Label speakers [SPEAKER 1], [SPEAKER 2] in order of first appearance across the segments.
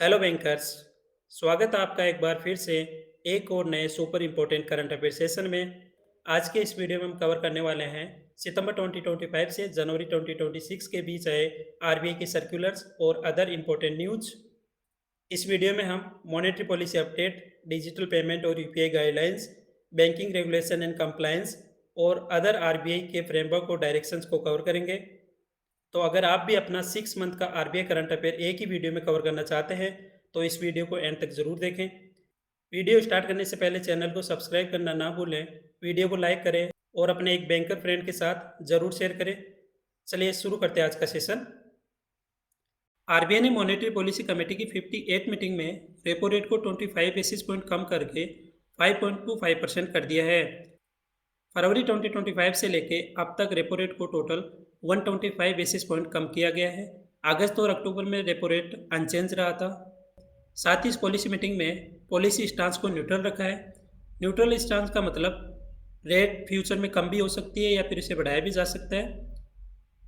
[SPEAKER 1] Hello bankers. स्वागत है आपका एक बार फिर से एक और नए super important current affair session में। आज के इस वीडियो में हम कवर करने वाले हैं सितंबर 2025 से जनवरी 2026 के बीच आए आरबीआई के सर्कुलर्स और अदर इम्पोर्टेंट न्यूज। इस वीडियो में हम monetary policy update, digital payment और UPI guidelines, banking regulation and compliance और अदर आरबीआई के फ्रेमवर्क और डायरेक्शंस को कवर करेंगे। तो अगर आप भी अपना 6 मंथ का आरबीआई करंट अफेयर एक ही वीडियो में कवर करना चाहते हैं तो इस वीडियो को एंड तक ज़रूर देखें। वीडियो स्टार्ट करने से पहले चैनल को सब्सक्राइब करना ना भूलें, वीडियो को लाइक करें और अपने एक बैंकर फ्रेंड के साथ ज़रूर शेयर करें। चलिए शुरू करते हैं आज का सेशन। आरबीआई ने मॉनेटरी पॉलिसी कमेटी की 58 मीटिंग में रेपो रेट को 25 बेसिस पॉइंट कम करके 5.25% कर दिया है। फरवरी 2025 से लेके अब तक रेपो रेट को टोटल 125 बेसिस पॉइंट कम किया गया है। अगस्त और अक्टूबर में रेपो रेट अनचेंज रहा था। साथ ही इस पॉलिसी मीटिंग में पॉलिसी स्टांस को न्यूट्रल रखा है। न्यूट्रल स्टांस का मतलब रेट फ्यूचर में कम भी हो सकती है या फिर इसे बढ़ाया भी जा सकता है।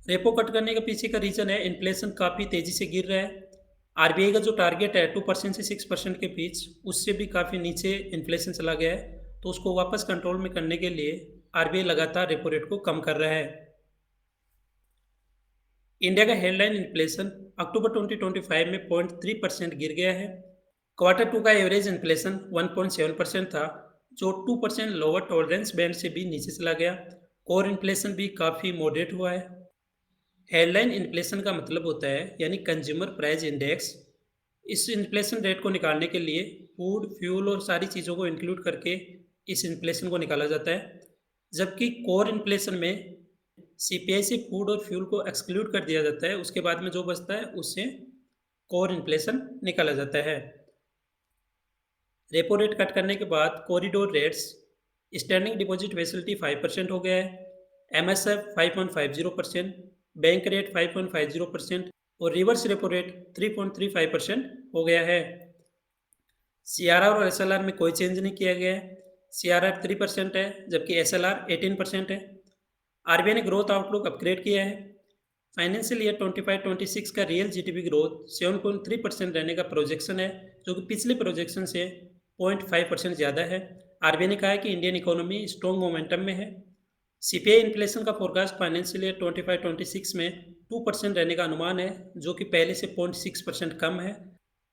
[SPEAKER 1] रेपो कट करने के पीछे का रीज़न है इन्फ्लेशन काफ़ी तेज़ी से गिर रहा है। आरबीआई का जो टारगेट है 2% से 6% के बीच, उससे भी काफ़ी नीचे इन्फ्लेशन चला गया है। तो उसको वापस कंट्रोल में करने के लिए आरबीआई लगातार रेपो रेट को कम कर रहा है। इंडिया का हेडलाइन इन्फ्लेशन अक्टूबर 2025 में 0.3% गिर गया है। क्वार्टर टू का एवरेज इन्फ्लेशन 1.7% था, जो 2% लोअर टॉलरेंस बैंड से भी नीचे चला गया। कोर इन्फ्लेशन भी काफ़ी मॉडरेट हुआ है। हेडलाइन इन्फ्लेशन का मतलब होता है यानी कंज्यूमर प्राइस इंडेक्स। इस इन्फ्लेशन रेट को निकालने के लिए फूड, फ्यूल और सारी चीज़ों को इंक्लूड करके इस इन्फ्लेशन को निकाला जाता है। जबकि कोर इन्फ्लेशन में सीपीआई से फूड और फ्यूल को एक्सक्लूड कर दिया जाता है, उसके बाद में जो बचता है उससे कोर इन्फ्लेशन निकाला जाता है। रेपो रेट कट करने के बाद corridor rates, standing deposit facility 5% हो गया है, एमएसएफ 5.50%, बैंक रेट 5.50% और रिवर्स रेपो रेट 3.35% हो गया है। सीआरआर और एसएलआर में कोई चेंज नहीं किया गया है। सीआरआर 3% है जबकि एसएलआर 18% है। आरबीआई ने ग्रोथ आउटलुक अपग्रेड किया है। फाइनेंशियल ईयर 25-26 का रियल जीडीपी ग्रोथ 7.3% रहने का प्रोजेक्शन है, जो कि पिछले प्रोजेक्शन से 0.5% ज़्यादा है। आरबीआई ने कहा है कि इंडियन इकोनॉमी स्ट्रॉन्ग मोमेंटम में है। सीपीआई इन्फ्लेशन का फोरकास्ट फाइनेंशियल ईयर 25-26 में 2% रहने का अनुमान है, जो कि पहले से 0.6% कम है।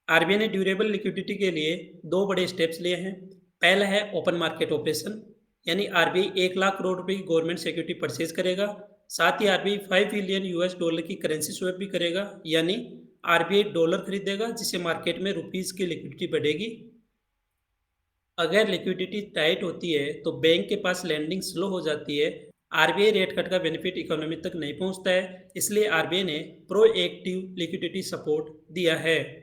[SPEAKER 1] आरबीआई ने ड्यूरेबल लिक्विडिटी के लिए दो बड़े स्टेप्स लिए हैं। पहला है ओपन मार्केट ऑपरेशन, यानी आरबीआई 1 लाख करोड़ रुपए की गवर्नमेंट सिक्योरिटी परचेज करेगा। साथ ही आरबीआई 5 बिलियन यूएस डॉलर की करेंसी स्वैप भी करेगा, यानी आरबीआई डॉलर खरीदेगा जिससे मार्केट में रुपीज़ की लिक्विडिटी बढ़ेगी। अगर लिक्विडिटी टाइट होती है तो बैंक के पास लैंडिंग स्लो हो जाती है। आरबीआई रेट कट का बेनिफिट इकोनॉमी तक नहीं पहुंचता है, इसलिए आरबीआई ने प्रोएक्टिव लिक्विडिटी सपोर्ट दिया है।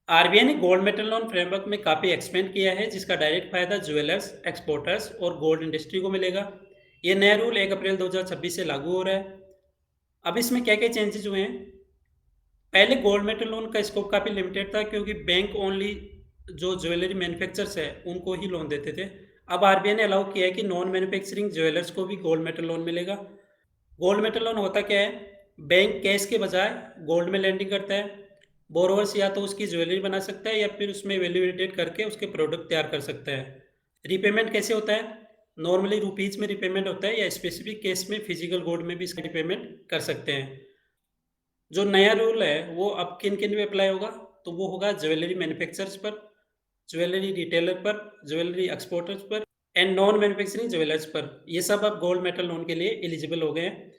[SPEAKER 1] आरबीआई ने गोल्ड मेटल लोन फ्रेमवर्क में काफ़ी एक्सपेंड किया है, जिसका डायरेक्ट फायदा ज्वेलर्स, एक्सपोर्टर्स और गोल्ड इंडस्ट्री को मिलेगा। ये नया रूल 1 अप्रैल 2026 से लागू हो रहा है। अब इसमें क्या क्या चेंजेस हुए हैं। पहले गोल्ड मेटल लोन का स्कोप काफ़ी लिमिटेड था, क्योंकि बैंक ओनली जो ज्वेलरी मैन्युफैक्चरर्स है उनको ही लोन देते थे। अब आरबीआई ने अलाउ किया है कि नॉन मैन्युफैक्चरिंग ज्वेलर्स को भी गोल्ड मेटल लोन मिलेगा। गोल्ड मेटल लोन होता क्या है, बैंक कैश के बजाय गोल्ड में लैंडिंग करता है। बोरोवर्स या तो उसकी ज्वेलरी बना सकता है या फिर उसमें वैल्यू एडेड करके उसके प्रोडक्ट तैयार कर सकता है। रीपेमेंट कैसे होता है, नॉर्मली रुपीज़ में रिपेमेंट होता है या स्पेसिफिक केस में फिजिकल गोल्ड में भी इसका रिपेमेंट कर सकते हैं। जो नया रूल है वो अब किन किन पे अप्लाई होगा, तो वो होगा ज्वेलरी मैन्युफैक्चरर्स पर, ज्वेलरी रिटेलर पर, ज्वेलरी एक्सपोर्टर्स पर एंड नॉन मैन्युफैक्चरिंग ज्वेलर्स पर। ये सब अब गोल्ड मेटल लोन के लिए एलिजिबल हो गए हैं।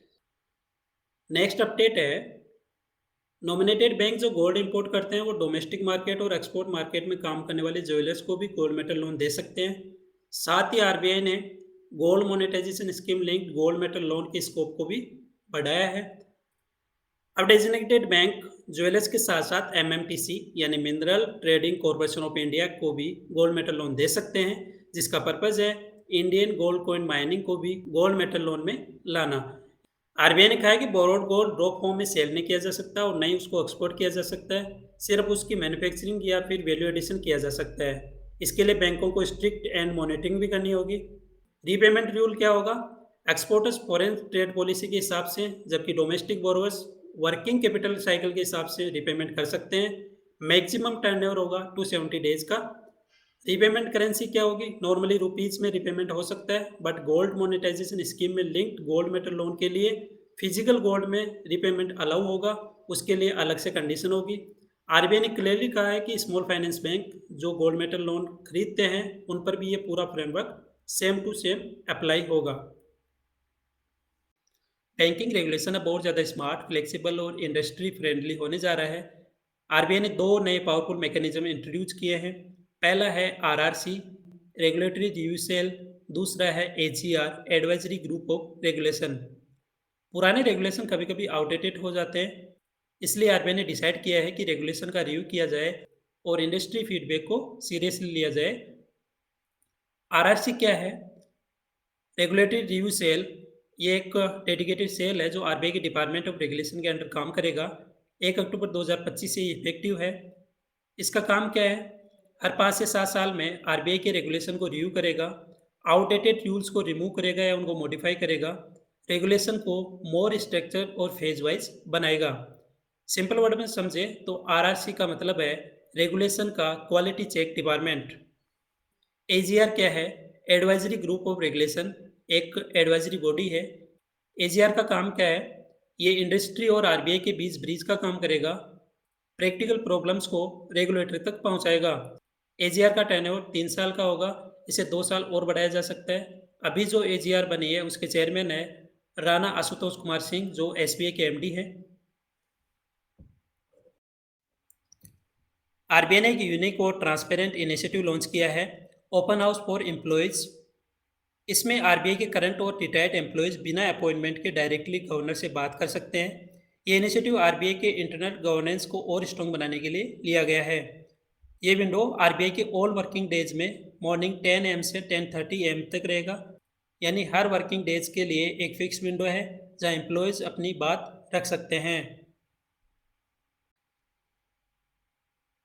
[SPEAKER 1] नेक्स्ट अपडेट है, नॉमिनेटेड बैंक जो गोल्ड इंपोर्ट करते हैं वो डोमेस्टिक मार्केट और एक्सपोर्ट मार्केट में काम करने वाले ज्वेलर्स को भी गोल्ड मेटल लोन दे सकते हैं। साथ ही आरबीआई ने gold monetisation scheme linked gold metal loan के स्कोप को भी बढ़ाया है। अब डेजिग्नेटेड बैंक ज्वेलर्स के साथ साथ एमएमटीसी यानी mineral trading corporation of India को भी गोल्ड मेटल लोन दे सकते हैं, जिसका पर्पज़ है इंडियन गोल्ड कॉइन माइनिंग को भी गोल्ड मेटल लोन में लाना। आरबीआई ने कहा है कि बोरोड गोल्ड ड्रॉप फॉर्म में सेल नहीं किया जा सकता और नहीं उसको एक्सपोर्ट किया जा सकता है, सिर्फ उसकी मैन्युफैक्चरिंग या फिर वैल्यू एडिशन किया जा सकता है। इसके लिए बैंकों को स्ट्रिक्ट एंड मॉनिटरिंग भी करनी होगी। रीपेमेंट रूल क्या होगा, एक्सपोर्टर्स फॉरेन ट्रेड पॉलिसी के हिसाब से, जबकि domestic borrowers working capital cycle के हिसाब से रिपेमेंट कर सकते हैं। मैक्सिमम टर्नओवर होगा 270 डेज का। रिपेमेंट करेंसी क्या होगी? नॉर्मली रुपीज में रिपेमेंट हो सकता है, बट गोल्ड मोनेटाइजेशन स्कीम में लिंक्ड गोल्ड मेटल लोन के लिए फिजिकल गोल्ड में रिपेमेंट अलाउ होगा, उसके लिए अलग से कंडीशन होगी। आरबीआई ने क्लियरली कहा है कि स्मॉल फाइनेंस बैंक जो गोल्ड मेटल लोन खरीदते हैं उन पर भी ये पूरा framework same to same apply होगा। बैंकिंग रेगुलेशन अब बहुत ज़्यादा स्मार्ट, फ्लेक्सिबल और इंडस्ट्री फ्रेंडली होने जा रहा है। आरबीआई ने दो नए पावरफुल मैकेनिज्म इंट्रोड्यूस किए हैं। पहला है आरआरसी, रेगुलेटरी रिव्यू सेल। दूसरा है AGR, advisory group of regulation. पुराने रेगुलेशन कभी कभी आउटडेटेड हो जाते हैं, इसलिए आरबीआई ने डिसाइड किया है कि रेगुलेशन का रिव्यू किया जाए और इंडस्ट्री फीडबैक को सीरियसली लिया जाए। आरआरसी क्या है? रेगुलेटरी रिव्यू सेल, ये एक डेडिकेटेड सेल है जो आरबीआई के डिपार्टमेंट ऑफ रेगुलेशन के अंडर काम करेगा। 1 अक्टूबर 2025 से ये इफेक्टिव है। इसका काम क्या है? हर 5 से 7 साल में आरबीआई के रेगुलेशन को रिव्यू करेगा, आउटडेटेड रूल्स को रिमूव करेगा या उनको मॉडिफाई करेगा, रेगुलेशन को मोर स्ट्रक्चर और फेज वाइज बनाएगा। सिंपल वर्ड में समझे तो आरआरसी का मतलब है रेगुलेशन का क्वालिटी चेक डिपार्टमेंट। एजीआर क्या है? एडवाइजरी ग्रुप ऑफ रेगुलेशन, एक एडवाइजरी बॉडी है। एजीआर का काम क्या है? ये इंडस्ट्री और आरबीआई के बीच ब्रिज का काम करेगा, प्रैक्टिकल प्रॉब्लम्स को रेगुलेटर तक पहुंचाएगा। एजीआर का टेन्योर 3 साल का होगा, इसे 2 साल और बढ़ाया जा सकता है। अभी जो एजीआर बनी है उसके चेयरमैन है राणा आशुतोष कुमार सिंह, जो एसबीआई के एमडी है। आरबीआई ने एक यूनिक और ट्रांसपेरेंट इनिशिएटिव लॉन्च किया है, ओपन हाउस फॉर एम्प्लॉयज़। इसमें आरबीआई के करंट और रिटायर्ड एम्प्लॉयज़ बिना अपॉइंटमेंट के डायरेक्टली गवर्नर से बात कर सकते हैं। ये इनिशिएटिव आरबीआई के इंटरनल गवर्नेंस को और स्ट्रॉन्ग बनाने के लिए लिया गया है। ये विंडो आरबीआई के ऑल वर्किंग डेज में मॉर्निंग 10 AM से 10:30 AM तक रहेगा, यानी हर वर्किंग डेज के लिए एक फिक्स विंडो है जहां एम्प्लॉयज़ अपनी बात रख सकते हैं।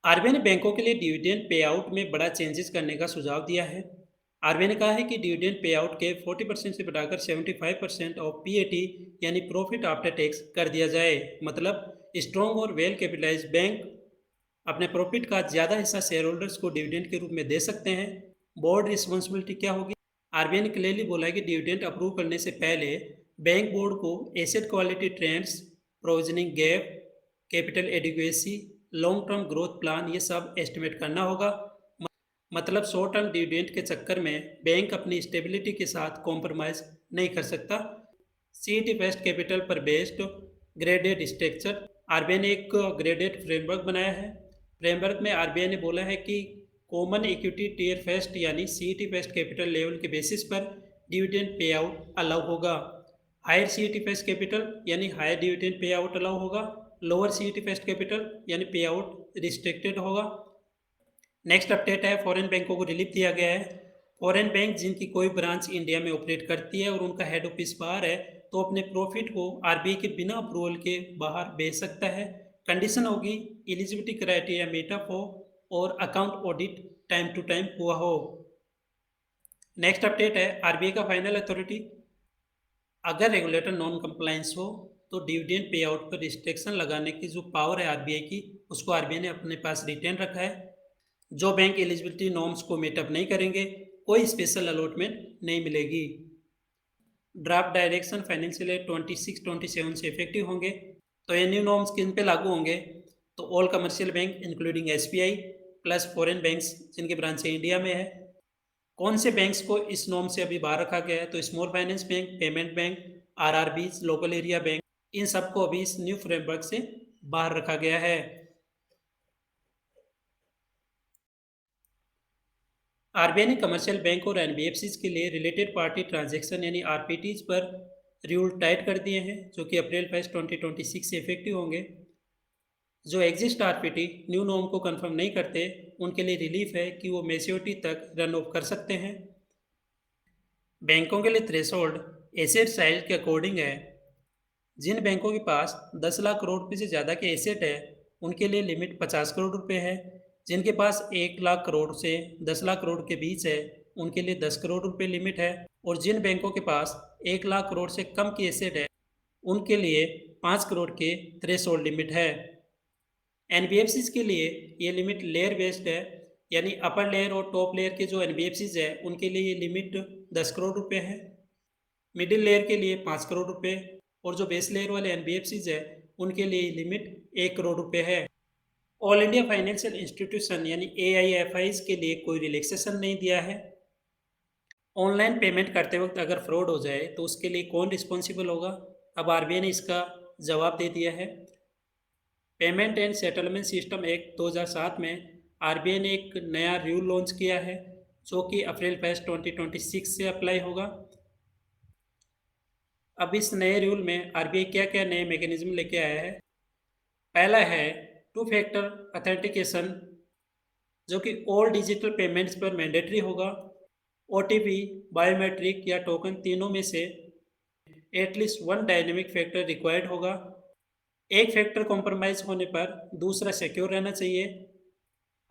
[SPEAKER 1] आरबीआई ने बैंकों के लिए डिविडेंड पे आउट में बड़ा चेंजेस करने का सुझाव दिया है। आरबीआई ने कहा है कि डिविडेंड पे आउट के 40% से बढ़ाकर 75% ऑफ पीएटी यानी प्रॉफिट आफ्टर टैक्स कर दिया जाए। मतलब स्ट्रॉन्ग और वेल कैपिटलाइज्ड बैंक अपने प्रॉफिट का ज़्यादा हिस्सा शेयर होल्डर्स को डिविडेंड के रूप में दे सकते हैं। बोर्ड रिस्पॉन्सिबिलिटी क्या होगी? आरबीआई ने क्लियरली बोला है कि डिविडेंड अप्रूव करने से पहले बैंक बोर्ड को asset quality trends, provisioning gap, capital adequacy, long term growth plan, ये सब एस्टिमेट करना होगा। मतलब शॉर्ट टर्म डिविडेंड के चक्कर में बैंक अपनी स्टेबिलिटी के साथ कॉम्प्रोमाइज़ नहीं कर सकता। सीईटी बेस्ड कैपिटल पर बेस्ड ग्रेडेड स्ट्रक्चर, आरबीआई ने एक ग्रेडेड फ्रेमवर्क बनाया है। फ्रेमवर्क में आरबीआई ने बोला है कि कॉमन इक्विटी टियर फर्स्ट यानी सीईटी बेस्ड कैपिटल लेवल के बेसिस पर डिविडेंड पे आउट अलाउ होगा। हायर सीईटी बेस्ड कैपिटल यानी higher dividend pay out allow होगा। लोअर सीईटी बेस्ड कैपिटल यानी पे आउट रिस्ट्रिक्टेड होगा। नेक्स्ट अपडेट है, फॉरेन बैंकों को रिलीफ दिया गया है। फॉरेन बैंक जिनकी कोई ब्रांच इंडिया में ऑपरेट करती है और उनका हेड ऑफिस बाहर है, तो अपने प्रॉफिट को आरबीआई के बिना अप्रूवल के बाहर बेच सकता है। कंडीशन होगी एलिजिबिलिटी क्राइटेरिया मीट अप हो और account audit time to time हुआ हो। नेक्स्ट अपडेट है, आरबीआई का फाइनल अथॉरिटी। अगर रेगुलेटर नॉन कंप्लायंस हो तो डिविडेंड पे आउट पर रिस्ट्रिक्शन लगाने की जो पावर है आरबीआई की, उसको आरबीआई ने अपने पास रिटेन रखा है। जो बैंक एलिजिबिलिटी नॉर्म्स को मीटअप नहीं करेंगे, कोई स्पेशल अलॉटमेंट नहीं मिलेगी। ड्राफ्ट डायरेक्शन फाइनेंशियल ईयर 26-27 से इफेक्टिव होंगे। तो ये न्यू नॉर्म्स किन पे लागू होंगे? तो all commercial bank including SBI plus foreign banks जिनकी ब्रांच इंडिया में है। कौन से बैंक्स को इस नॉर्म से अभी बाहर रखा गया है? तो small finance bank, payment bank, RRBs, local area bank, इन सबको अभी इस न्यू फ्रेमवर्क से बाहर रखा गया है। आरबीआई ने कमर्शियल बैंक और एनबीएफसीज के लिए रिलेटेड पार्टी ट्रांजैक्शन यानी आरपीटीज पर रूल टाइट कर दिए हैं, जो कि अप्रैल 1, 2026 से इफेक्टिव होंगे। जो एग्जिस्ट आरपीटी न्यू नॉर्म को कंफर्म नहीं करते, उनके लिए रिलीफ है कि वो मैच्योरिटी तक रन ऑफ कर सकते हैं। बैंकों के लिए थ्रेशोल्ड एसेट साइज के अकॉर्डिंग है। जिन बैंकों के पास 10 लाख करोड़ रुपये से ज़्यादा के एसेट है, उनके लिए लिमिट 50 करोड़ रुपये है। जिनके पास 1 लाख करोड़ से 10 लाख करोड़ के बीच है, उनके लिए 10 करोड़ रुपये लिमिट है। और जिन बैंकों के पास 1 लाख करोड़ से कम की एसेट है, उनके लिए 5 करोड़ के थ्रेशोल्ड लिमिट है। एनबीएफसीज के लिए ये लिमिट लेयर बेस्ड है, यानी अपर लेयर और टॉप लेयर के जो एनबीएफसीज है उनके लिए ये लिमिट 10 करोड़ रुपए है, मिडिल लेयर के लिए 5 करोड़ रुपए और जो बेस लेयर वाले एनबीएफसीज है उनके लिए लिमिट 1 करोड़ रुपए है। ऑल इंडिया फाइनेंशियल इंस्टीट्यूशन यानी एआईएफआईज के लिए कोई रिलैक्सेशन नहीं दिया है। ऑनलाइन पेमेंट करते वक्त अगर फ्रॉड हो जाए तो उसके लिए कौन रिस्पॉन्सिबल होगा, अब आरबीआई ने इसका जवाब दे दिया है। Payment and settlement system act 2007 में आरबीआई ने एक नया रूल लॉन्च किया है जो कि अप्रैल 1 2026 से अप्लाई होगा। अब इस नए रूल में आरबीआई क्या क्या नए मैकेनिज्म लेके आया है। पहला है टू फैक्टर ऑथेंटिकेशन, जो कि ऑल डिजिटल पेमेंट्स पर मैंडेटरी होगा। ओटीपी, बायोमेट्रिक या टोकन तीनों में से at least one dynamic factor required होगा। एक फैक्टर कॉम्प्रोमाइज होने पर दूसरा सिक्योर रहना चाहिए।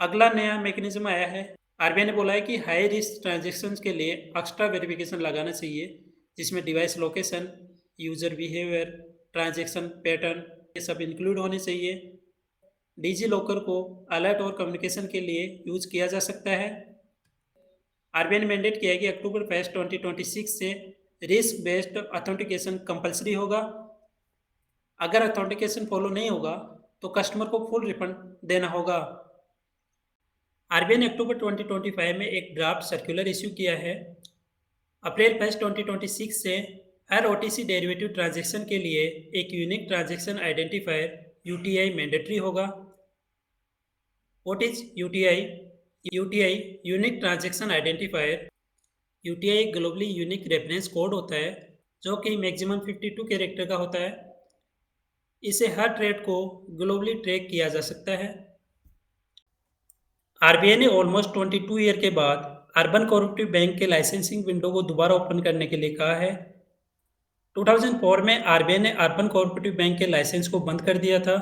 [SPEAKER 1] अगला नया मैकेनिज्म आया है, आरबीआई ने बोला है कि हाई रिस्क ट्रांजेक्शन्स के लिए एक्स्ट्रा वेरिफिकेशन लगाना चाहिए, जिसमें device location, user behaviour, transaction pattern ये सब इंक्लूड होने चाहिए। डिजी लॉकर को अलर्ट और कम्युनिकेशन के लिए यूज किया जा सकता है। आरबीआई ने मैंडेट किया है कि अक्टूबर 1 2026 से रिस्क बेस्ड ऑथेंटिकेशन कंपलसरी होगा। अगर ऑथेंटिकेशन फॉलो नहीं होगा तो कस्टमर को फुल रिफंड देना होगा। आरबीआई ने अक्टूबर 2025 में एक ड्राफ्ट सर्कुलर इश्यू किया है। अप्रैल 1 2026 से हर ओटीसी डेरिवेटिव ट्रांजैक्शन के लिए एक unique transaction identifier UTI mandatory होगा। What is UTI? UTI unique transaction identifier. UTI globally unique reference code होता है जो कि मैक्सिमम 52 कैरेक्टर का होता है। इसे हर ट्रेड को ग्लोबली ट्रैक किया जा सकता है। आरबीआई ने ऑलमोस्ट 22 ईयर के बाद अर्बन कोऑपरेटिव बैंक के लाइसेंसिंग विंडो को दोबारा ओपन करने के लिए कहा है। 2004 में आरबीआई ने अर्बन कोऑपरेटिव बैंक के लाइसेंस को बंद कर दिया था,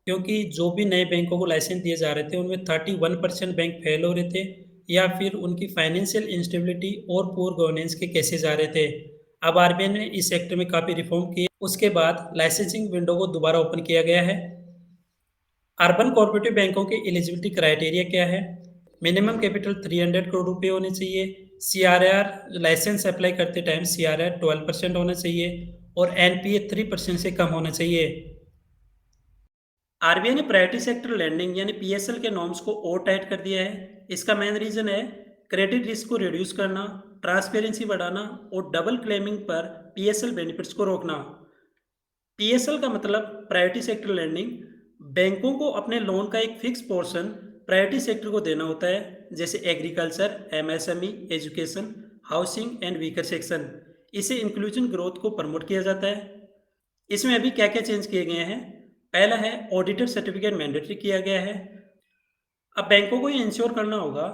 [SPEAKER 1] क्योंकि जो भी नए बैंकों को लाइसेंस दिए जा रहे थे उनमें 31% बैंक फेल हो रहे थे या फिर उनकी फाइनेंशियल इंस्टेबिलिटी और पुअर गवर्नेंस के केसेस आ रहे थे। अब आरबीआई ने इस सेक्टर में काफ़ी रिफॉर्म किए, उसके बाद लाइसेंसिंग विंडो को दोबारा ओपन किया गया है। अर्बन कोऑपरेटिव बैंकों के एलिजिबिलिटी क्राइटेरिया क्या है? मिनिमम कैपिटल 300 करोड़ रुपए होने चाहिए। सीआरआर लाइसेंस अप्लाई करते टाइम सीआरआर 12% होना चाहिए और एनपीए 3% से कम होना चाहिए। आरबीआई ने प्रायोरिटी सेक्टर लैंडिंग यानी पीएसएल के नॉर्म्स को और टाइट कर दिया है। इसका मेन रीजन है क्रेडिट रिस्क को रिड्यूस करना, ट्रांसपेरेंसी बढ़ाना और डबल क्लेमिंग पर पीएसएल बेनिफिट्स को रोकना। पीएसएल का मतलब प्रायोरिटी सेक्टर लैंडिंग। बैंकों को अपने लोन का एक फिक्स पोर्शन प्रायोरिटी सेक्टर को देना होता है, जैसे agriculture, MSME, education, housing and weaker section. इसे इंक्लूजन ग्रोथ को प्रमोट किया जाता है। इसमें अभी क्या क्या चेंज किए गए हैं? पहला है ऑडिटर सर्टिफिकेट मैंडेटरी किया गया है। अब बैंकों को ये इंश्योर करना होगा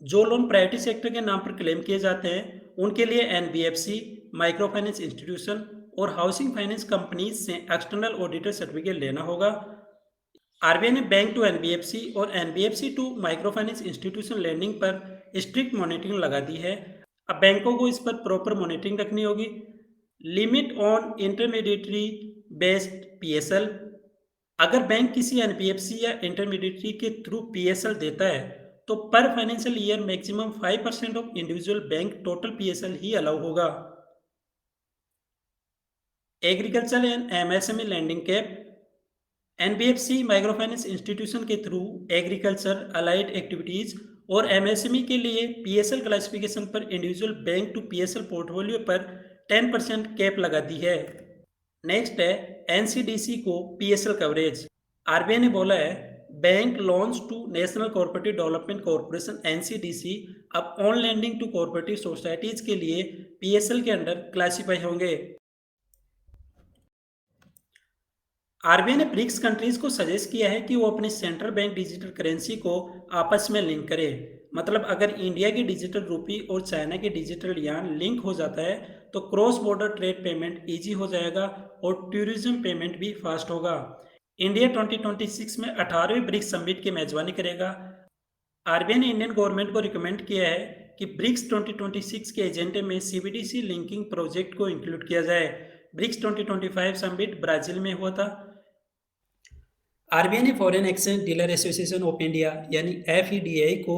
[SPEAKER 1] जो लोन प्रायोरिटी सेक्टर के नाम पर क्लेम किए जाते हैं उनके लिए एनबीएफसी, माइक्रो फाइनेंस इंस्टीट्यूशन और हाउसिंग फाइनेंस कंपनीज से एक्सटर्नल ऑडिटर सर्टिफिकेट लेना होगा। आरबीआई ने बैंक टू एनबीएफसी और NBFC to micro finance institution lending पर स्ट्रिक्ट मॉनिटरिंग लगा दी है। अब बैंकों को इस पर प्रॉपर मॉनिटरिंग रखनी होगी। Limit on intermediary based PSL. अगर बैंक किसी एनबीएफसी या इंटरमीडिएटरी के थ्रू पीएसएल देता है तो पर financial year maximum 5% of individual bank total PSL ही अलाउ होगा। Agriculture and MSME lending cap. NBFC micro finance institution के थ्रू एग्रीकल्चर, अलाइड एक्टिविटीज और एमएसएमई के लिए पीएसएल क्लासिफिकेशन पर individual bank to PSL portfolio पर 10% कैप लगा दी है। नेक्स्ट है एनसीडीसी को पीएसएल कवरेज। आरबीआई ने बोला है bank loans to National Cooperative Development Corporation NCDC अब on lending to cooperative societies के लिए पीएसएल के अंडर क्लासीफाई होंगे। आरबीआई ने ब्रिक्स कंट्रीज को सजेस्ट किया है कि वो अपनी सेंट्रल बैंक डिजिटल करेंसी को आपस में लिंक करे। मतलब अगर इंडिया की डिजिटल रूपी और चाइना की डिजिटल यान लिंक हो जाता है तो cross border trade payment easy हो जाएगा और टूरिज्म पेमेंट भी फास्ट होगा। इंडिया 2026 में 18वें ब्रिक्स समिट की मेजबानी करेगा। आरबीआई ने इंडियन गवर्नमेंट को रिकमेंड किया है कि ब्रिक्स 2026 के एजेंडे में सीबीडीसी लिंकिंग प्रोजेक्ट को इंक्लूड किया जाए। ब्रिक्स 2025 समिट ब्राजील में हुआ था। आरबीआई ने foreign exchange dealer association of India यानी एफईडीआई को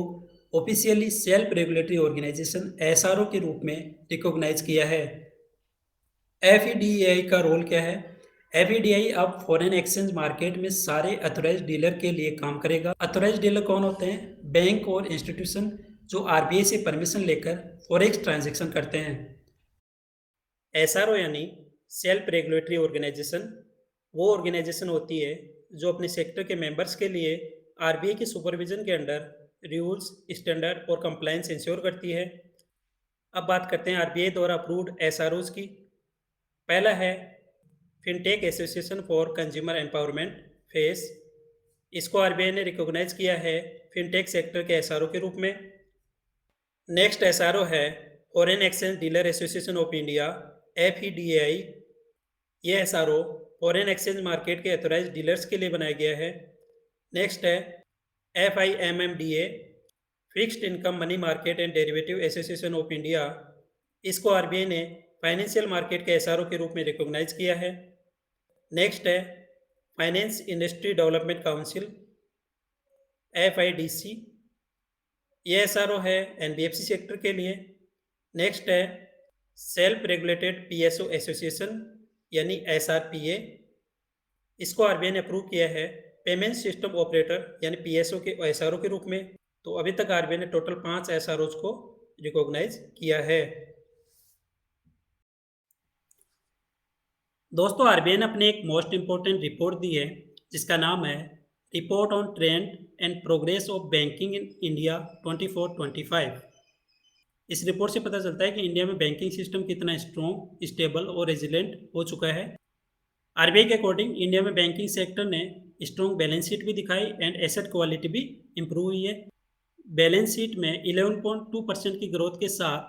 [SPEAKER 1] officially self regulatory organisation SRO के रूप में रिकॉग्नाइज किया है। एफईडीआई का रोल क्या है? एफईडीआई अब फॉरेन एक्सचेंज मार्केट में सारे अथोराइज डीलर के लिए काम करेगा। अथोराइज डीलर कौन होते हैं? बैंक और इंस्टीट्यूशन जो आरबीआई से परमिशन लेकर फॉरेक्स ट्रांजैक्शन करते हैं। एसआरओ यानी सेल्फ रेगुलेटरी ऑर्गेनाइजेशन वो ऑर्गेनाइजेशन होती है जो अपने सेक्टर के मेंबर्स के लिए आरबीआई के सुपरविजन के अंडर रूल्स, स्टैंडर्ड और कंप्लायंस इंश्योर करती है। अब बात करते हैं आरबीआई द्वारा अप्रूव्ड एसआरओज की। पहला है fintech association for consumer empowerment FACE. इसको आरबीआई ने रिकॉग्नाइज किया है फिनटेक सेक्टर के एसआरओ के रूप में। नेक्स्ट एसआरओ है foreign exchange dealer association of India FEDAI. ये एसआरओ फॉरेन एक्सचेंज मार्केट के ऑथराइज्ड डीलर्स के लिए बनाया गया है। नेक्स्ट है FIMMDA fixed income money market and derivative association of India. इसको आरबीआई ने फाइनेंशियल मार्केट के एसआरओ के रूप में रिकॉग्नाइज किया है। नेक्स्ट है फाइनेंस इंडस्ट्री डेवलपमेंट काउंसिल एफआईडीसी। ये एसआरओ है एनबीएफसी सेक्टर के लिए। नेक्स्ट है सेल्फ रेगुलेटेड पीएसओ एसोसिएशन यानी एसआरपीए। इसको आरबीआई ने अप्रूव किया है पेमेंट सिस्टम ऑपरेटर यानी पीएसओ के एसआरओ के रूप में। तो अभी तक आरबीआई ने टोटल 5 एसआरओज को रिकॉग्नाइज किया है। दोस्तों, आरबीआई ने अपनी एक मोस्ट इंपॉर्टेंट रिपोर्ट दी है जिसका नाम है report on trend and progress of banking in India 24-25। इस रिपोर्ट से पता चलता है कि इंडिया में बैंकिंग सिस्टम कितना स्ट्रॉन्ग, स्टेबल और रेजिलेंट हो चुका है। आरबीआई के अकॉर्डिंग इंडिया में बैंकिंग सेक्टर ने स्ट्रॉन्ग बैलेंस शीट भी दिखाई एंड एसेट क्वालिटी भी इम्प्रूव हुई है। बैलेंस शीट में 11.2% की ग्रोथ के साथ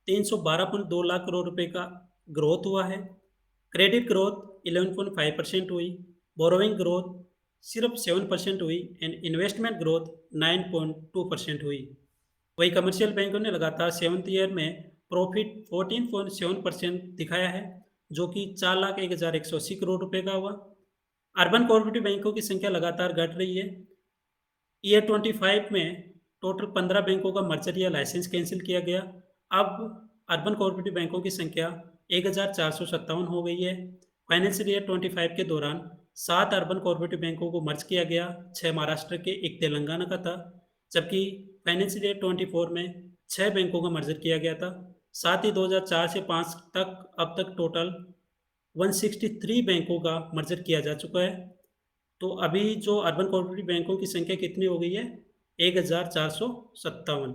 [SPEAKER 1] 312.2 लाख करोड़ रुपए का ग्रोथ हुआ है। क्रेडिट ग्रोथ 11.5% हुई, बोरोइंग ग्रोथ सिर्फ 7% हुई एंड इन्वेस्टमेंट ग्रोथ 9.2% हुई। वही कमर्शियल बैंकों ने लगातार 7th ईयर में प्रॉफिट 14.7% दिखाया है जो कि 4,01,180 करोड़ रुपए का हुआ। अर्बन कोऑपरेटिव बैंकों की संख्या लगातार घट रही है। ईयर 25 में टोटल 15 बैंकों का मर्जर या लाइसेंस कैंसिल किया गया। अब अर्बन कोऑपरेटिव बैंकों की संख्या 1,457 हो गई है। फाइनेंशियल ईयर 25 के दौरान 7 अर्बन कोऑपरेटिव बैंकों को मर्ज किया गया, 6 महाराष्ट्र के, 1 तेलंगाना का था। जबकि फाइनेंशियल ईयर 24 में 6 बैंकों का मर्जर किया गया था। साथ ही 2004 से 5 तक अब तक टोटल 163 बैंकों का मर्जर किया जा चुका है। तो अभी जो अर्बन कोऑपरेटिव बैंकों की संख्या कितनी हो गई है? 1,457।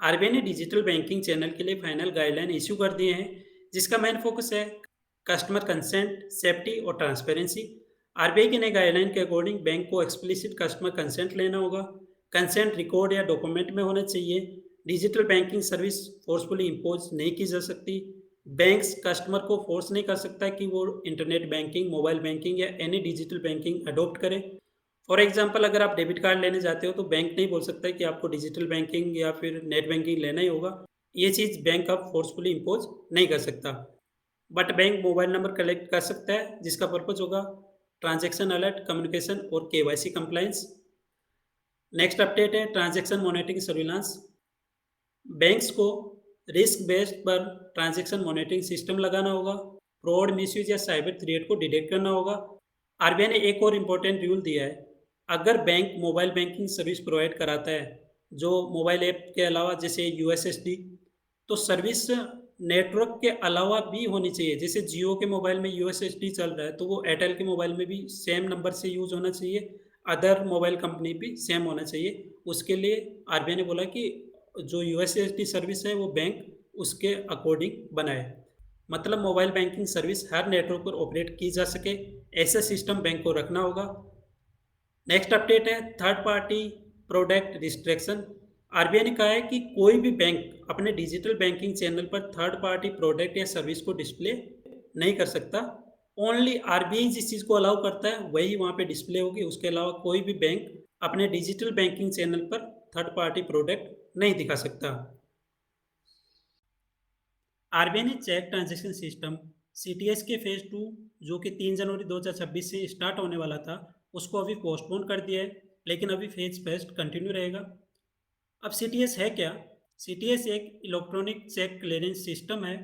[SPEAKER 1] आरबीआई ने डिजिटल बैंकिंग चैनल के लिए फाइनल गाइडलाइन इश्यू कर दिए हैं जिसका मेन फोकस है कस्टमर कंसेंट, सेफ्टी और ट्रांसपेरेंसी। आरबीआई की नई गाइडलाइन के अकॉर्डिंग बैंक को एक्सप्लिसिट कस्टमर कंसेंट लेना होगा। कंसेंट रिकॉर्ड या डॉक्यूमेंट में होना चाहिए। Digital banking service forcefully impose नहीं की जा सकती। बैंक्स कस्टमर को फोर्स नहीं कर सकता कि वो इंटरनेट बैंकिंग, मोबाइल बैंकिंग या एनी डिजिटल बैंकिंग अडॉप्ट करे। फॉर एग्जाम्पल, अगर आप डेबिट कार्ड लेने जाते हो तो बैंक नहीं बोल सकता कि आपको डिजिटल बैंकिंग या फिर नेट बैंकिंग लेना ही होगा। ये चीज़ बैंक अब फोर्सफुली इम्पोज नहीं कर सकता। But bank mobile number collect कर सकता है जिसका पर्पज होगा ट्रांजैक्शन अलर्ट, कम्युनिकेशन और केवाईसी कंप्लायंस। नेक्स्ट अपडेट है ट्रांजैक्शन मॉनिटरिंग सर्विलांस। बैंक्स को रिस्क बेस्ड पर ट्रांजैक्शन मॉनिटरिंग सिस्टम लगाना होगा। फ्रॉड, मिसयूज या साइबर थ्रेट को डिटेक्ट करना होगा। आरबीआई ने एक और इम्पोर्टेंट रूल दिया है, अगर bank mobile banking service provide कराता है जो मोबाइल ऐप के अलावा जैसे यूएसएसडी, तो सर्विस नेटवर्क के अलावा भी होनी चाहिए। जैसे जियो के मोबाइल में यूएसएसडी चल रहा है तो वो एयरटेल के मोबाइल में भी सेम नंबर से यूज होना चाहिए, अदर मोबाइल कंपनी भी सेम होना चाहिए। उसके लिए आरबीआई ने बोला कि जो यूएसएसडी सर्विस है वो बैंक उसके अकॉर्डिंग बनाए, मतलब मोबाइल बैंकिंग सर्विस हर नेटवर्क पर ऑपरेट की जा सके, ऐसा सिस्टम बैंक को रखना होगा। नेक्स्ट अपडेट है third party product restriction. RBI ने कहा है कि कोई भी बैंक अपने डिजिटल बैंकिंग चैनल पर थर्ड पार्टी प्रोडक्ट या सर्विस को डिस्प्ले नहीं कर सकता। ओनली आरबीआई जिस चीज़ को अलाउ करता है वही वहाँ पे डिस्प्ले होगी। उसके अलावा कोई भी बैंक अपने डिजिटल बैंकिंग चैनल पर थर्ड पार्टी प्रोडक्ट नहीं दिखा सकता। आरबीआई ने चेक ट्रांजैक्शन सिस्टम सीटीएस के फेज 2 जो कि 3 जनवरी 2026 से स्टार्ट होने वाला था, उसको अभी पोस्टपोन कर दिया है, लेकिन अभी फेज फर्स्ट कंटिन्यू रहेगा। अब सीटीएस है क्या? सीटीएस एक इलेक्ट्रॉनिक चेक क्लियरेंस सिस्टम है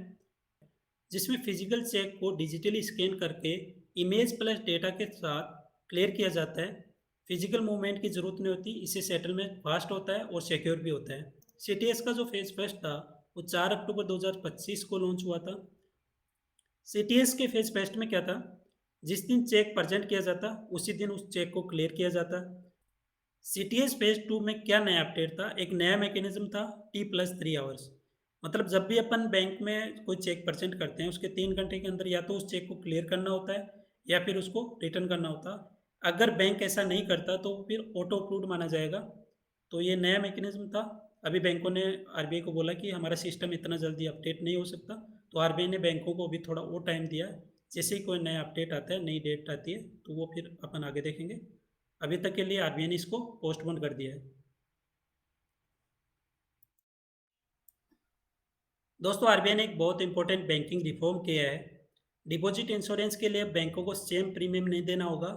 [SPEAKER 1] जिसमें फिजिकल चेक को डिजिटली स्कैन करके इमेज प्लस डेटा के साथ क्लियर किया जाता है। फिजिकल मूवमेंट की ज़रूरत नहीं होती, इससे सेटलमेंट फास्ट होता है और सिक्योर भी होता है। सीटीएस का जो फेज फर्स्ट था वो 4 अक्टूबर 2025 को लॉन्च हुआ था। सीटीएस के फेज फर्स्ट में क्या था? जिस दिन चेक प्रेजेंट किया जाता उसी दिन उस चेक को क्लियर किया जाता। सीटीएस फेज 2 में क्या नया अपडेट था? एक नया मैकेनिज्म था T+3 आवर्स। मतलब जब भी अपन बैंक में कोई चेक प्रेजेंट करते हैं उसके 3 घंटे के अंदर या तो उस चेक को क्लियर करना होता है या फिर उसको रिटर्न करना होता है। अगर बैंक ऐसा नहीं करता तो फिर ऑटो अप्रूव्ड माना जाएगा। तो ये नया मैकेनिज्म था। अभी बैंकों ने आरबीआई को बोला कि हमारा सिस्टम इतना जल्दी अपडेट नहीं हो सकता, तो आरबीआई ने बैंकों को अभी थोड़ा और टाइम दिया है। जैसे ही कोई नया अपडेट आता है, नई डेट आती है, तो वो फिर अपन आगे देखेंगे। अभी तक के लिए आरबीआई ने इसको पोस्टपोन कर दिया है। दोस्तों, आरबीआई ने एक बहुत इंपॉर्टेंट बैंकिंग रिफॉर्म किया है। डिपॉजिट इंश्योरेंस के लिए बैंकों को सेम प्रीमियम नहीं देना होगा।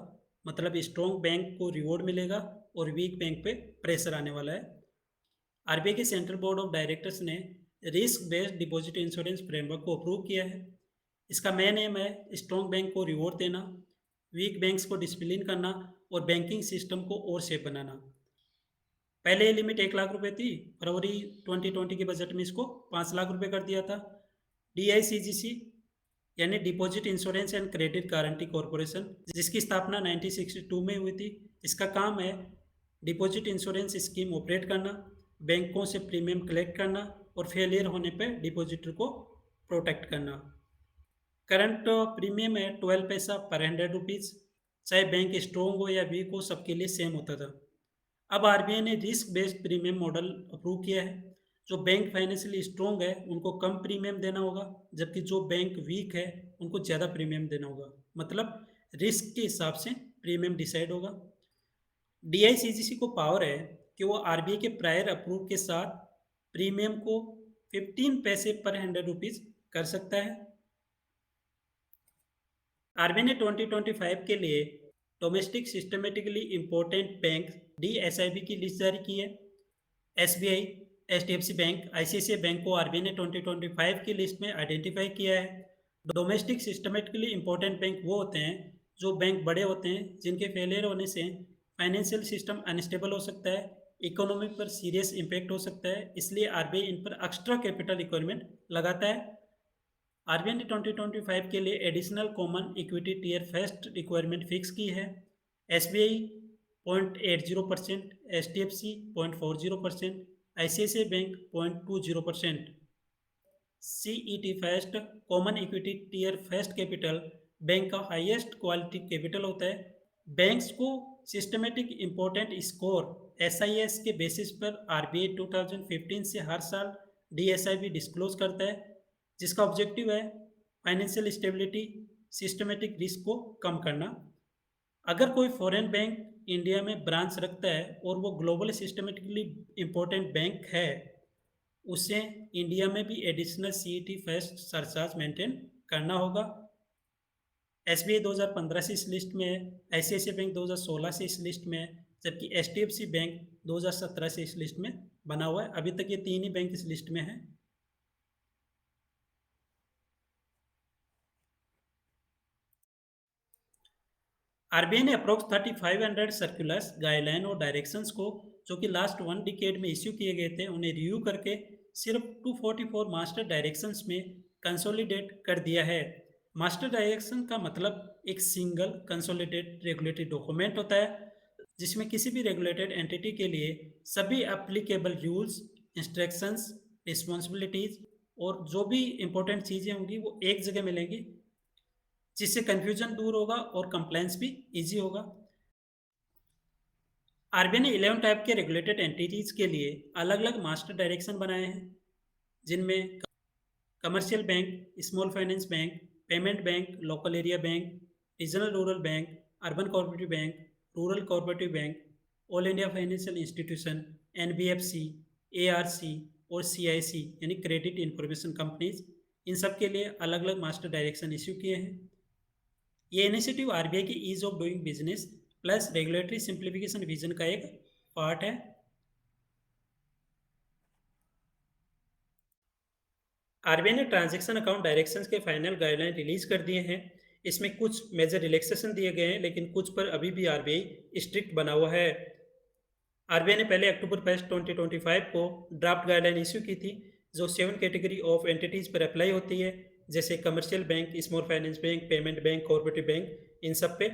[SPEAKER 1] मतलब स्ट्रॉन्ग बैंक को रिवॉर्ड मिलेगा और वीक बैंक पे प्रेशर आने वाला है। आरबीआई के सेंट्रल बोर्ड ऑफ डायरेक्टर्स ने risk based deposit insurance framework को अप्रूव किया है। इसका मेन एम है स्ट्रॉन्ग बैंक को रिवॉर्ड देना, वीक बैंक्स को डिसिप्लिन करना और बैंकिंग सिस्टम को और सेफ बनाना। पहले ये लिमिट 1 लाख रुपए थी। फरवरी 2020 के बजट में इसको 5 लाख रुपए कर दिया था। डीआईसीजीसी यानी deposit insurance and credit guarantee corporation, जिसकी स्थापना 1962 में हुई थी। इसका काम है डिपॉजिट इंश्योरेंस स्कीम ऑपरेट करना, बैंकों से प्रीमियम कलेक्ट करना और फेलियर होने पर डिपॉजिटर को प्रोटेक्ट करना। करंट प्रीमियम है 12 पैसा पर 100 रुपीज़। चाहे बैंक स्ट्रॉन्ग हो या वीक हो, सबके लिए सेम होता था। अब आरबीआई ने risk based premium model approve किया है। जो बैंक फाइनेंशियली स्ट्रॉन्ग है उनको कम प्रीमियम देना होगा, जबकि जो बैंक वीक है उनको ज़्यादा प्रीमियम देना होगा। मतलब रिस्क के हिसाब से प्रीमियम डिसाइड होगा। डीआईसीजीसी को पावर है कि वो आरबीआई के प्रायर अप्रूव के साथ प्रीमियम को 15 पैसे पर 100 रुपीज़ कर सकता है। आरबीआई ने 2025 के लिए domestic systematically important bank DSIB की लिस्ट जारी की है। SBI, HDFC bank, ICICI bank को आरबीआई ने 2025 की लिस्ट में आइडेंटिफाई किया है। डोमेस्टिक सिस्टमेटिकली इम्पोर्टेंट बैंक वो होते हैं जो बैंक बड़े होते हैं जिनके फेलियर होने से फाइनेंशियल सिस्टम अनस्टेबल हो सकता है, इकोनॉमी पर सीरियस इम्पैक्ट हो सकता है। इसलिए आरबीआई इन पर एक्स्ट्रा कैपिटल रिक्वायरमेंट लगाता है। आरबीआई ने 2025 के लिए additional common equity tier first requirement fix की है। SBI 0.80%, HDFC 0.40%, ICICI bank 0.20%। CET first common equity tier first capital bank का हाईएस्ट क्वालिटी कैपिटल होता है। बैंक्स को सिस्टमेटिक इम्पोर्टेंट स्कोर एसआईएस के बेसिस पर आरबीआई 2015 से हर साल डीएसआईबी डिस्क्लोज करता है, जिसका ऑब्जेक्टिव है फाइनेंशियल स्टेबिलिटी, सिस्टमेटिक रिस्क को कम करना। अगर कोई फॉरेन बैंक इंडिया में ब्रांच रखता है और वो ग्लोबल सिस्टमेटिकली इम्पोर्टेंट बैंक है, उसे इंडिया में भी additional CET first surcharge maintain करना होगा। एसबीआई 2015 से इस लिस्ट में है, आईसीआईसीआई बैंक 2016 से इस लिस्ट में है, जबकि एचडीएफसी बैंक 2017 से इस लिस्ट में बना हुआ है। अभी तक ये 3 ही बैंक इस लिस्ट में हैं। आरबीआई ने अप्रोक्स 3500 सर्कुलर्स, गाइडलाइन और डायरेक्शंस को जो कि लास्ट 1 डिकेड में इश्यू किए गए थे उन्हें रिव्यू करके सिर्फ 244 मास्टर डायरेक्शंस में कंसोलिडेट कर दिया है। मास्टर डायरेक्शन का मतलब एक सिंगल कंसोलिडेट रेगुलेटरी डॉक्यूमेंट होता है जिसमें किसी भी रेगुलेटेड एंटिटी के लिए सभी एप्लीकेबल रूल्स, इंस्ट्रक्शंस, रिस्पॉन्सिबिलिटीज और जो भी इंपॉर्टेंट चीज़ें होंगी वो एक जगह मिलेंगी, जिससे कन्फ्यूजन दूर होगा और कंप्लायंस भी इजी होगा। आरबीआई ने 11 टाइप के रेगुलेटेड एंटिटीज़ के लिए अलग अलग मास्टर डायरेक्शन बनाए हैं, जिनमें commercial bank, small finance bank, payment bank, local area bank, regional rural bank, urban cooperative bank, rural cooperative bank, all India financial institution, NBFC, ARC और सीआईसी यानी क्रेडिट इंफॉर्मेशन कंपनीज, इन सब के लिए अलग अलग मास्टर डायरेक्शन इश्यू किए हैं। ये इनिशिएटिव आरबीआई की ease of doing business plus regulatory simplification vision का एक पार्ट है। आरबीआई ने ट्रांजैक्शन अकाउंट डायरेक्शंस के फाइनल गाइडलाइन रिलीज कर दिए हैं। इसमें कुछ मेजर रिलैक्सेशन दिए गए हैं, लेकिन कुछ पर अभी भी आरबीआई स्ट्रिक्ट बना हुआ है। आरबीआई ने पहले अक्टूबर 1 2025 को ड्राफ्ट गाइडलाइन इश्यू की थी, जो 7 कैटेगरी ऑफ एंटिटीज पर अप्लाई होती है, जैसे commercial bank, small finance bank, payment bank, cooperative bank, इन सब पे।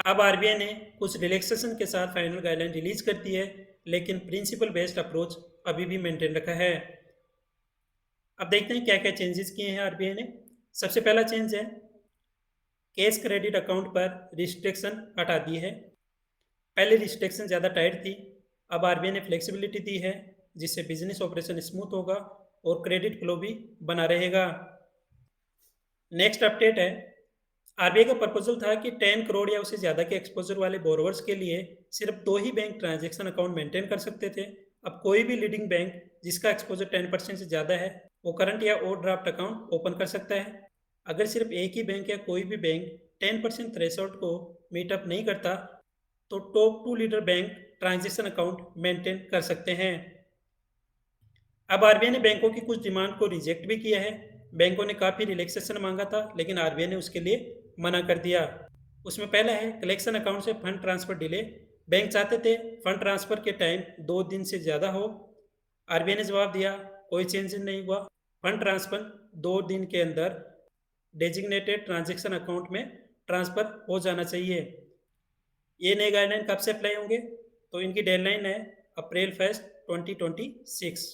[SPEAKER 1] अब आरबीआई ने कुछ रिलैक्सेशन के साथ फाइनल गाइडलाइन रिलीज कर दी है, लेकिन प्रिंसिपल बेस्ड अप्रोच अभी भी मेंटेन रखा है। अब देखते हैं क्या क्या चेंजेस किए हैं आरबीआई ने। सबसे पहला चेंज है कैश क्रेडिट अकाउंट पर रिस्ट्रिक्शन हटा दी है। पहले रिस्ट्रिक्शन ज़्यादा टाइट थी, अब आरबीआई ने फ्लेक्सिबिलिटी दी है, जिससे बिजनेस ऑपरेशन स्मूथ होगा और क्रेडिट फ्लो भी बना रहेगा। नेक्स्ट अपडेट है, आरबीआई का प्रपोजल था कि 10 करोड़ या उससे ज़्यादा के एक्सपोजर वाले बोरोवर्स के लिए सिर्फ 2 ही बैंक ट्रांजैक्शन अकाउंट मेंटेन कर सकते थे। अब कोई भी लीडिंग बैंक जिसका एक्सपोजर 10% से ज़्यादा है, वो करंट या ओवरड्राफ्ट अकाउंट ओपन कर सकता है। अगर सिर्फ एक ही बैंक या कोई भी बैंक 10% थ्रेशोल्ड को मीटअप नहीं करता, तो top 2 leader bank transaction account maintain कर सकते हैं। अब आरबीआई ने बैंकों की कुछ डिमांड को रिजेक्ट भी किया है। बैंकों ने काफ़ी रिलैक्सेशन मांगा था, लेकिन आरबीआई ने उसके लिए मना कर दिया। उसमें पहला है कलेक्शन अकाउंट से फंड ट्रांसफर डिले। बैंक चाहते थे फंड ट्रांसफर के टाइम 2 दिन से ज़्यादा हो। आरबीआई ने जवाब दिया कोई चेंज नहीं हुआ, फंड ट्रांसफर 2 दिन के अंदर डेजिग्नेटेड ट्रांजैक्शन अकाउंट में ट्रांसफर हो जाना चाहिए। ये नए गाइडलाइन कब से अप्लाई होंगे? तो इनकी डेडलाइन है अप्रैल 1 2026।